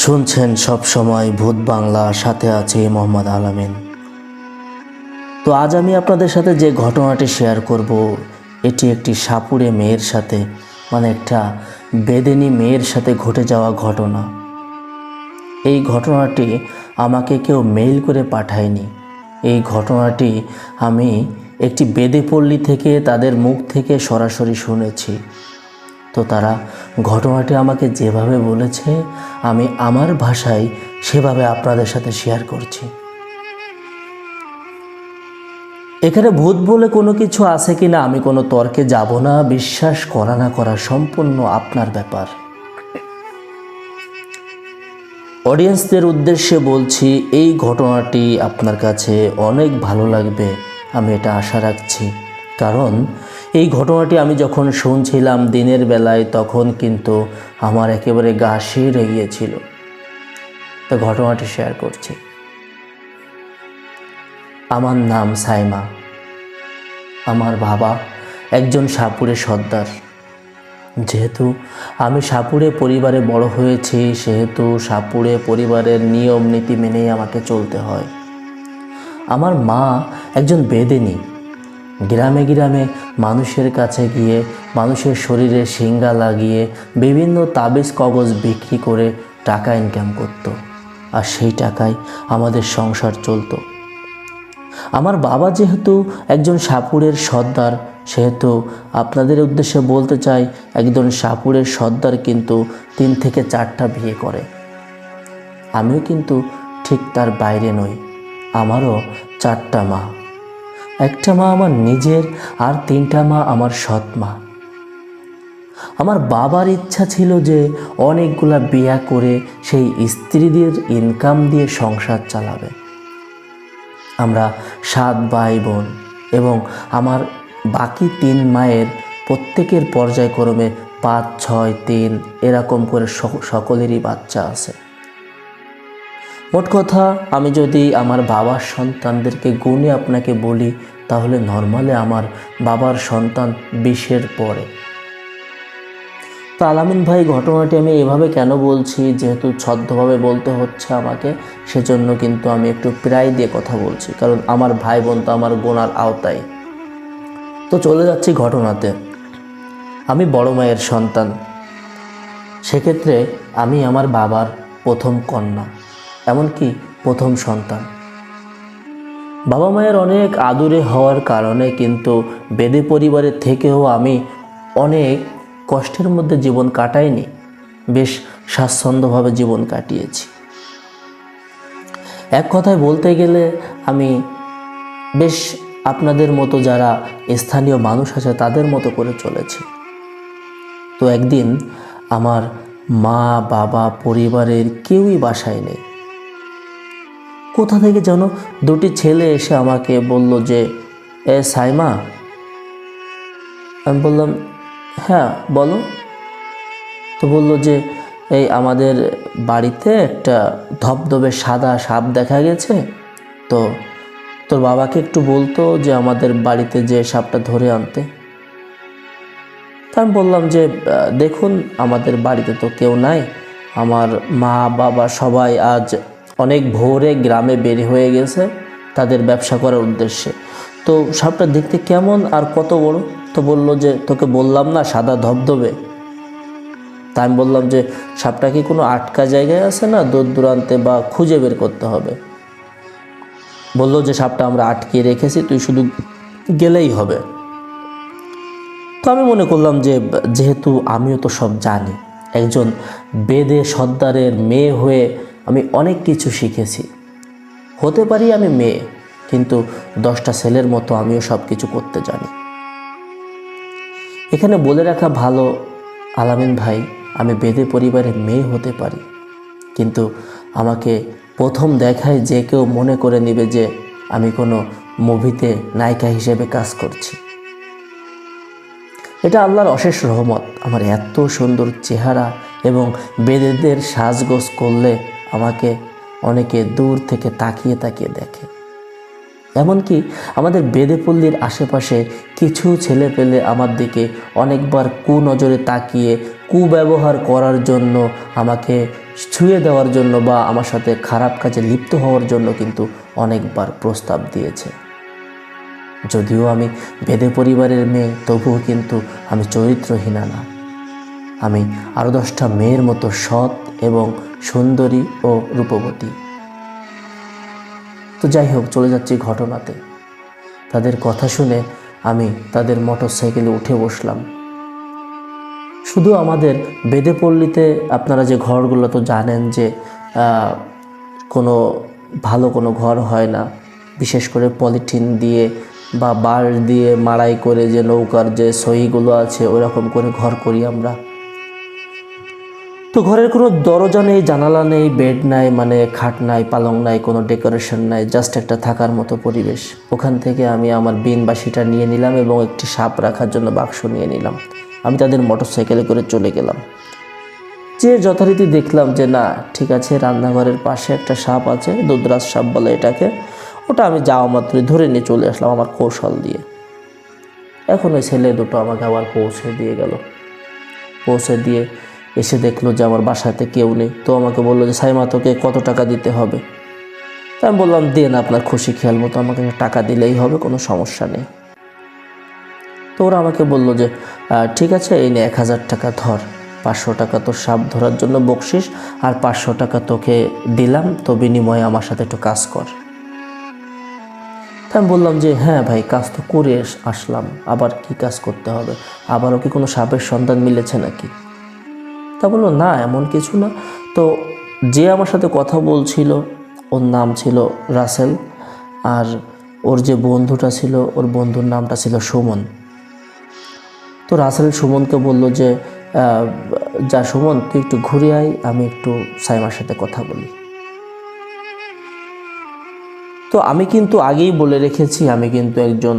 শুনছেন সব সময় ভূত বাংলা, সাথে আছে মোহাম্মদ আলামিন। তো আজ আমি আপনাদের সাথে যে ঘটনাটি শেয়ার করব, এটি একটি সাপুড়ে মেয়ের সাথে, মানে একটা বেদেনী মেয়ের সাথে ঘটে যাওয়া ঘটনা। এই ঘটনাটি আমাকে কেউ মেইল করে পাঠায়নি। এই ঘটনাটি আমি একটি বেদেপল্লী থেকে, তাদের মুখ থেকে সরাসরি শুনেছি। তো তারা ঘটনাটি আমাকে যেভাবে বলেছে, আমি আমার ভাষায় সেভাবে আপনাদের সাথে শেয়ার করছি। এখানে ভূত বলে কোনো কিছু আছে কি না আমি কোনো তর্কে যাব না। বিশ্বাস করা না করা সম্পূর্ণ আপনার ব্যাপার। অডিয়েন্সদের উদ্দেশ্যে বলছি, এই ঘটনাটি আপনার কাছে অনেক ভালো লাগবে, আমি এটা আশা রাখছি। কারণ এই ঘটনাটি আমি যখন শুনছিলাম দিনের বেলায়, তখন কিন্তু আমার একেবারে গা শিউরে গিয়েছিল। তো ঘটনাটি শেয়ার করছি। আমার নাম সাইমা। আমার বাবা একজন সাপুড়ে সর্দার। যেহেতু আমি সাপুড়ে পরিবারে বড় হয়েছি, সেহেতু সাপুড়ে পরিবারের নিয়ম নীতি মেনেই আমাকে চলতে হয়। আমার মা একজন বেদেনী। গ্রামে গ্রামে মানুষের কাছে গিয়ে মানুষের শরীরে শিঙ্গা লাগিয়ে বিভিন্ন তাবিজ কবজ বিক্রি করে টাকা ইনকাম করত, আর সেই টাকায় আমাদের সংসার চলতো। আমার বাবা যেহেতু একজন সাপুড়ের সর্দার, সেহেতু আপনাদের উদ্দেশ্যে বলতে চাই, একজন সাপুড়ের সর্দার কিন্তু 3 থেকে 4টা বিয়ে করে। আমিও কিন্তু ঠিক তার বাইরে নই। আমারও 4টা মা। একটা মা আমার নিজের, আর 3টা মা আমার সৎ মা। আমার বাবার ইচ্ছা ছিল যে অনেকগুলা বিয়ে করে সেই স্ত্রীদের ইনকাম দিয়ে সংসার চালাবে। আমরা 7 ভাই বোন, এবং আমার বাকি 3 মায়ের প্রত্যেকের পর্যায়ক্রমে 5, 6, 3 এরকম করে সকলেরই বাচ্চা আছে। মোট কথা, আমি যদি আমার বাবার সন্তানদেরকে গুণে আপনাকে বলি, তাহলে নর্মালি আমার বাবার সন্তান 20-এর পরে। তো আলামিন ভাই, ঘটনাটি আমি এভাবে কেন বলছি, যেহেতু ছদ্মভাবে বলতে হচ্ছে আমাকে, সেজন্য কিন্তু আমি একটু প্রায় দিয়ে কথা বলছি, কারণ আমার ভাই বোন তো আমার গোনার আওতায়। তো চলে যাচ্ছি ঘটনাতে। আমি বড় মায়ের সন্তান, সেক্ষেত্রে আমি আমার বাবার প্রথম কন্যা, এমনকি প্রথম সন্তান। বাবা মায়ের অনেক আদুরে হওয়ার কারণে কিন্তু বেদে পরিবারের থেকেও আমি অনেক কষ্টের মধ্যে জীবন কাটাইনি, বেশ স্বাচ্ছন্দ্যভাবে জীবন কাটিয়েছি। এক কথায় বলতে গেলে আমি বেশ আপনাদের মতো যারা স্থানীয় মানুষ আছে তাদের মতো করে চলেছি। তো একদিন আমার মা বাবা পরিবারের কেউই বাসায় নেই। কোথা থেকে যেন 2টি ছেলে এসে আমাকে বলল যে, এ সাইমা। আমি বললাম, হ্যাঁ বলো। তো বলল যে, এই আমাদের বাড়িতে একটা ধবধবে সাদা সাপ দেখা গেছে, তো তোর বাবাকে একটু বলতো যে আমাদের বাড়িতে যে সাপটা ধরে আনতে। তা আমি বললাম যে, দেখুন আমাদের বাড়িতে তো কেউ নাই, আমার মা বাবা সবাই আজ অনেক ভোরে গ্রামে বের হয়ে গেছে তাদের ব্যবসা করার উদ্দেশ্যে। তো সাপটা দেখতে কেমন আর কত বড়? তো বলল যে, তোকে বললাম না সাদা ধবধবে। তা আমি বললাম যে, সাপটা কি কোনো আটকা জায়গায় আছে না দূর দূরান্তে, বা খুঁজে বের করতে হবে? বলল যে, সাপটা আমরা আটকে রেখেছি, তুই শুধু গেলেই হবে। তো আমি মনে করলাম যে, যেহেতু আমিও তো সব জানি, একজন বেদে সর্দারের মেয়ে হয়ে আমি অনেক কিছু শিখেছি। হতে পারি আমি মেয়ে, কিন্তু 10টা ছেলের মতো আমিও সব কিছু করতে জানি। এখানে বলে রাখা ভালো আলামিন ভাই, আমি বেদে পরিবারের মেয়ে হতে পারি, কিন্তু আমাকে প্রথম দেখায় যে কেউ মনে করে নেবে যে আমি কোনো মুভিতে নায়িকা হিসেবে কাজ করছি। এটা আল্লাহর অশেষ রহমত। আমার এত সুন্দর চেহারা এবং বেদেদের সাজগোজ করলে আমাকে অনেকে দূর থেকে তাকিয়ে তাকিয়ে দেখে। এমনকি আমাদের বেদেপল্লির আশেপাশে কিছু ছেলে পেলে আমার দিকে অনেকবার কুনজরে তাকিয়ে কুব্যবহার করার জন্য, আমাকে ছুঁয়ে দেওয়ার জন্য বা আমার সাথে খারাপ কাজে লিপ্ত হওয়ার জন্য কিন্তু অনেকবার প্রস্তাব দিয়েছে। যদিও আমি বেদে পরিবারের মেয়ে, তবুও কিন্তু আমি চরিত্রহীনা না। আমি আরও 10টা মেয়ের মতো সৎ এবং সুন্দরী ও রূপবতী। তো যাই হোক, চলে যাচ্ছি ঘটনাতে। তাদের কথা শুনে আমি তাদের মোটরসাইকেলে উঠে বসলাম। শুধু আমাদের বেদেপল্লিতে আপনারা যে ঘরগুলো তো জানেন যে কোনো ভালো কোনো ঘর হয় না, বিশেষ করে পলিথিন দিয়ে বা বাঁশ দিয়ে মাড়াই করে যে নৌকার যে সহিগুলো আছে ওরকম করে ঘর করি আমরা। তো ঘরের কোনো দরজা নেই, জানালা নেই, বেড নাই, মানে খাট নাই, পালং নাই, কোনো ডেকোরেশন নাই, জাস্ট একটা থাকার মতো পরিবেশ। ওখান থেকে আমি আমার বিন বাসিটা নিয়ে নিলাম এবং একটি সাপ রাখার জন্য বাক্স নিয়ে নিলাম। আমি তাদের মোটরসাইকেলে করে চলে গেলাম। যে যথারীতি দেখলাম যে না ঠিক আছে, রান্নাঘরের পাশে একটা সাপ আছে, দুধরাজ সাপ বলে এটাকে, ওটা আমি যাওয়া মাত্রই ধরে নিয়ে চলে আসলাম আমার কৌশল দিয়ে। এখন ওই ছেলে দুটো আমাকে আবার পৌঁছে দিয়ে গেল। পৌঁছে দিয়ে এসে দেখলো যে আমার বাসাতে কেউ নেই। তো আমাকে বললো যে সাইমা, তোকে কত টাকা দিতে হবে? তা আমি বললাম, দেন, আপনার খুশি খেয়াল মতো আমাকে টাকা দিলেই হবে, কোনো সমস্যা নেই। তো ওরা আমাকে বললো যে ঠিক আছে, এই নে 1000 টাকা ধর, 500 টাকা তোর সাপ ধরার জন্য বকশিস, আর 500 টাকা তোকে দিলাম, তো বিনিময়ে আমার সাথে একটু কাজ কর। তা আমি বললাম যে হ্যাঁ ভাই, কাজ তো করে আসলাম, আবার কি কাজ করতে হবে? আবারও কি কোনো সাপের সন্ধান মিলেছে নাকি? তা বললো না, এমন কিছু না। তো যে আমার সাথে কথা বলছিল ওর নাম ছিল রাসেল, আর ওর যে বন্ধুটা ছিল ওর বন্ধুর নামটা ছিল সুমন। তো রাসেল সুমনকে বললো যে যা সুমন, তুই একটু ঘুরে আয়, আমি একটু সাইমার সাথে কথা বলি। তো আমি কিন্তু আগেই বলে রেখেছি, আমি কিন্তু একজন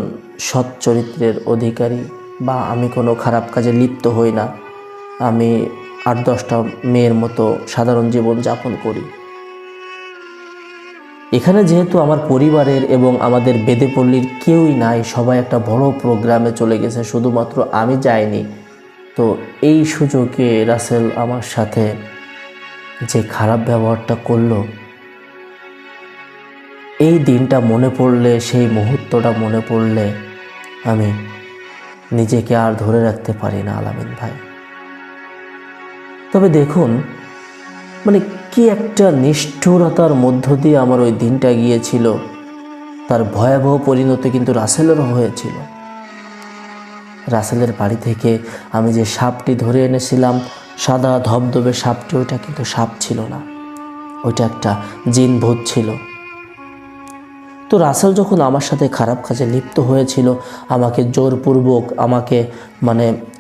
সৎ চরিত্রের অধিকারী, বা আমি কোনো খারাপ কাজে লিপ্ত হই না। আমি 8-10টা মেয়ের মতো সাধারণ জীবন যাপন করি। এখানে যেহেতু আমার পরিবারের এবং আমাদের বেদেপল্লির কেউই নাই, সবাই একটা বড় প্রোগ্রামে চলে গেছে, শুধুমাত্র আমি যাইনি। তো এই সুযোগে রাসেল আমার সাথে যে খারাপ ব্যবহারটা করলো, এই দিনটা মনে পড়লে, সেই মুহূর্তটা মনে পড়লে আমি নিজেকে আর ধরে রাখতে পারি না আলামিন ভাই। তবে দেখুন, মানে কি একটা নিষ্ঠুরতার মধ্য দিয়ে আমার ওই দিনটা গিয়েছিল, তার ভয়াবহ পরিণতি কিন্তু রাসেলেরও হয়েছিল। রাসেলের বাড়ি থেকে আমি যে সাপটি ধরে এনেছিলাম, সাদা ধবধবে সাপটি, ওইটা কিন্তু সাপ ছিল না, ওইটা একটা জিন ভূত ছিল। তো রাসেল যখন আমার সাথে খারাপ কাজে লিপ্ত হয়েছিল, আমাকে জোরপূর্বক,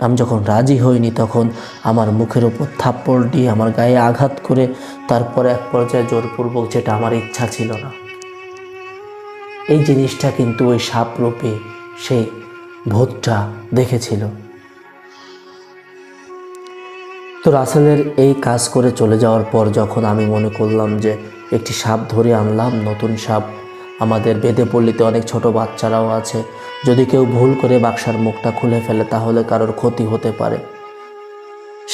আমি যখন রাজি হইনি, তখন আমার মুখের ওপর থাপ্পড় দিয়ে আমার গায়ে আঘাত করে, তারপরে এক পর্যায়ে জোরপূর্বক, যেটা আমার ইচ্ছা ছিল না, এই জিনিসটা কিন্তু ওই সাপরূপে সেই ভূতটা দেখেছিল। তো রাসেলের এই কাজ করে চলে যাওয়ার পর যখন আমি মনে করলাম যে একটি সাপ ধরে আনলাম, নতুন সাপ, আমাদের বেদেপল্লিতে অনেক ছোট বাচ্চারাও আছে, যদি কেউ ভুল করে বাক্সার মুখটা খুলে ফেলে তাহলে কারোর ক্ষতি হতে পারে,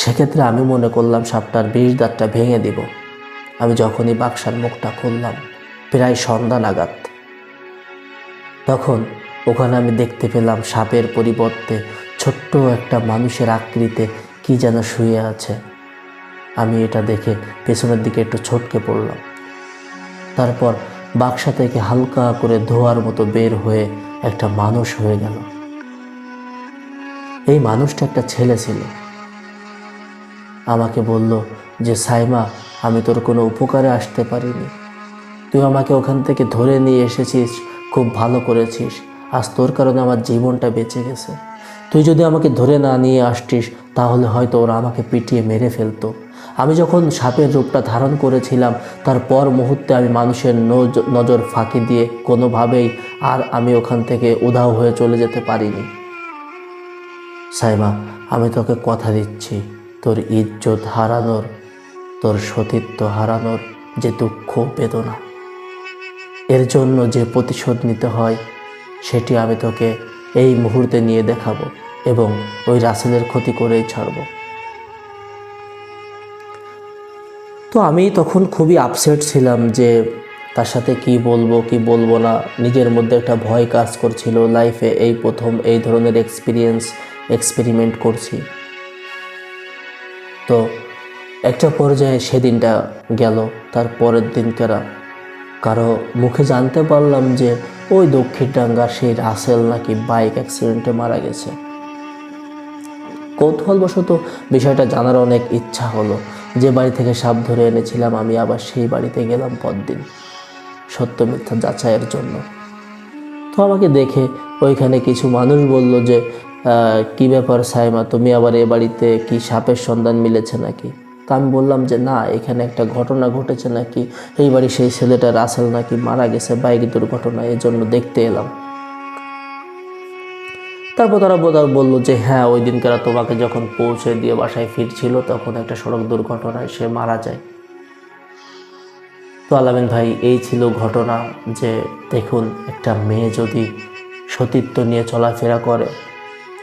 সেক্ষেত্রে আমি মনে করলাম সাপটার বিষ দাঁতটা ভেঙে দিব। আমি যখনই বাক্সার মুখটা খুললাম, প্রায় সন্ধ্যা নাগাদ, তখন ওখানে আমি দেখতে পেলাম সাপের পরিবর্তে ছোট্ট একটা মানুষের আকৃতিতে কি যেন শুয়ে আছে। আমি এটা দেখে পেছনের দিকে একটু ছটকে পড়লাম। তারপর বাক্সা থেকে হালকা করে ধোয়ার মতো বের হয়ে একটা মানুষ হয়ে গেল। এই মানুষটা একটা ছেলে ছিল। আমাকে বলল যে সাইমা, আমি তোর কোনো উপকারে আসতে পারিনি, তুই আমাকে ওখান থেকে ধরে নিয়ে এসেছিস, খুব ভালো করেছিস, আজ তোর কারণে আমার জীবনটা বেঁচে গেছে। তুই যদি আমাকে ধরে না নিয়ে আসতিস তাহলে হয়তো ওরা আমাকে পিটিয়ে মেরে ফেলতো। আমি যখন সাপের রূপটা ধারণ করেছিলাম, তার পর মুহূর্তে আমি মানুষের নজর ফাঁকি দিয়ে কোনোভাবেই আর আমি ওখান থেকে উধাও হয়ে চলে যেতে পারিনি। সাইমা, আমি তোকে কথা দিচ্ছি, তোর ইজ্জত হারানোর, তোর সতীত্ব হারানোর যে দুঃখ বেদনা, এর জন্য যে প্রতিশোধ নিতে হয় সেটি আমি তোকে এই মুহূর্তে নিয়ে দেখাবো এবং ওই রাসেলের ক্ষতি করেই ছাড়বো। তো আমি তখন খুবই আপসেট ছিলাম যে তার সাথে কি বলবো কি বলবো না, নিজের মধ্যে একটা ভয় কাজ করছিল। লাইফে এই প্রথম এই ধরনের এক্সপেরিমেন্ট করছি। তো একটা পর্যায়ে সেদিনটা গেল। তার পরের দিন কারো মুখে জানতে পারলাম যে ওই দক্ষিণডাঙ্গার সেই রাসেল নাকি বাইক অ্যাক্সিডেন্টে মারা গেছে। কৌতূহলবশত বিষয়টা জানার অনেক ইচ্ছা হলো। যে বাড়ি থেকে সাপ ধরে এনেছিলাম আমি আবার সেই বাড়িতে গেলাম পরদিন সত্য মিথ্যা যাচাইয়ের জন্য। তো আমাকে দেখে ওইখানে কিছু মানুষ বলল যে কি ব্যাপার সাইমা, তুমি আবার এ বাড়িতে কি সাপের সন্ধান মিলেছে নাকি? তা আমি বললাম যে না, এখানে একটা ঘটনা ঘটেছে নাকি, এই বাড়ি সেই ছেলেটা রাসেল নাকি মারা গেছে বাইক দুর্ঘটনায়, এর জন্য দেখতে এলাম। তারপর তারা বললো যে হ্যাঁ, ওই দিনকার তোমাকে যখন পৌঁছে দিয়ে বাসায় ফিরছিল তখন একটা সড়ক দুর্ঘটনায় সে মারা যায়। তো আলামিন ভাই, এই ছিল ঘটনা। যে দেখুন, একটা মেয়ে যদি সতীত্ব নিয়ে চলাফেরা করে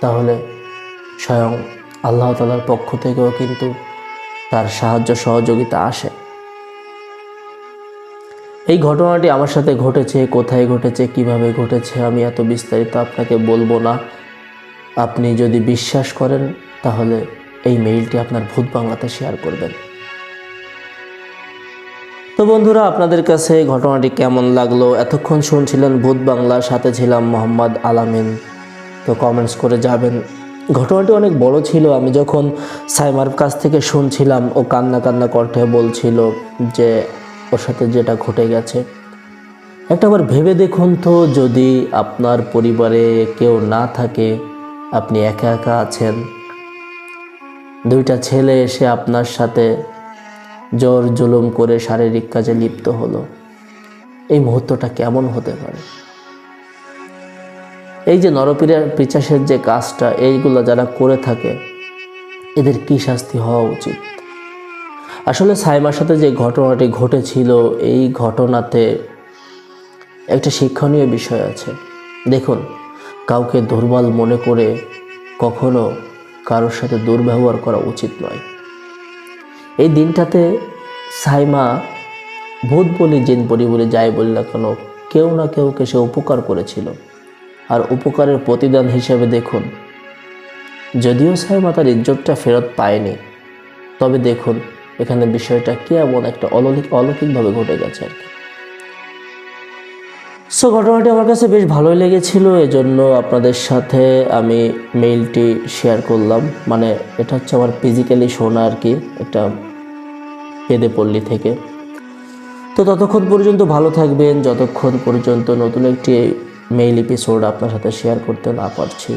তাহলে স্বয়ং আল্লাহ তাআলার পক্ষ থেকেও কিন্তু তার সাহায্য সহযোগিতা আসে। এই ঘটনাটি আমার সাথে ঘটেছে, কোথায় ঘটেছে, কিভাবে ঘটেছে আমি এত বিস্তারিত আপনাকে বলবো না। আপনি যদি বিশ্বাস করেন তাহলে এই মেইলটি আপনার ভূত বাংলাতে শেয়ার করবেন। তো বন্ধুরা, আপনাদের কাছে ঘটনাটি কেমন লাগলো? এতক্ষণ শুনছিলেন ভূত বাংলার সাথে ছিলাম মোহাম্মদ আলামিন। তো কমেন্টস করে যাবেন। ঘটনাটি অনেক বড় ছিল। আমি যখন সাইমার কাছ থেকে শুনছিলাম ও কান্না কান্না কণ্ঠে বলছিল যে ওর সাথে যেটা ঘটে গেছে। একটাবার ভেবে দেখুন তো, যদি আপনার পরিবারে কেউ না থাকে, আপনি একা একা আছেন, দুইটা ছেলে এসে আপনার সাথে জোর জুলুম করে শারীরিক কাজে লিপ্ত হলো, এই মুহূর্তটা কেমন হতে পারে? এই যে নরপিশাচের যে কাজটা, এইগুলো যারা করে থাকে এদের কি শাস্তি হওয়া উচিত? আসলে সাইমার সাথে যে ঘটনাটি ঘটেছিল, এই ঘটনাতে একটা শিক্ষণীয় বিষয় আছে। দেখুন, কাউকে দুর্বল মনে করে কখনো কারোর সাথে দুর্ব্যবহার করা উচিত নয়। এই দিনটাতে সাইমা ভূত বলি জিন বলি যাই বলি না কেন, কেউ না কেউকে সে উপকার করেছিল। আর উপকারের প্রতিদান হিসেবে দেখুন, যদিও সাইমা তার ইজ্জতটা ফেরত পায়নি, তবে দেখুন এখানে বিষয়টা কেমন একটা অলৌকিকভাবে ঘটে গেছে আর কি। সো ঘটনাটি আমার কাছে বেশ ভালোই লেগেছিল, এজন্য আপনাদের সাথে আমি মেইলটি শেয়ার করলাম। মানে এটা হচ্ছে আমার ফিজিক্যালি শোনা আর কি, একটা পেদেপল্লী থেকে। তো ততক্ষণ পর্যন্ত ভালো থাকবেন, যতক্ষণ পর্যন্ত নতুন একটি মেইল এপিসোড আপনার সাথে শেয়ার করতে না পারছি।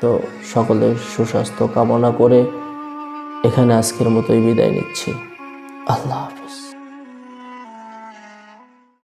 তো সকলের সুস্বাস্থ্য কামনা করে এখানে আজকের মতোই বিদায় নিচ্ছি। আল্লাহ হাফেজ।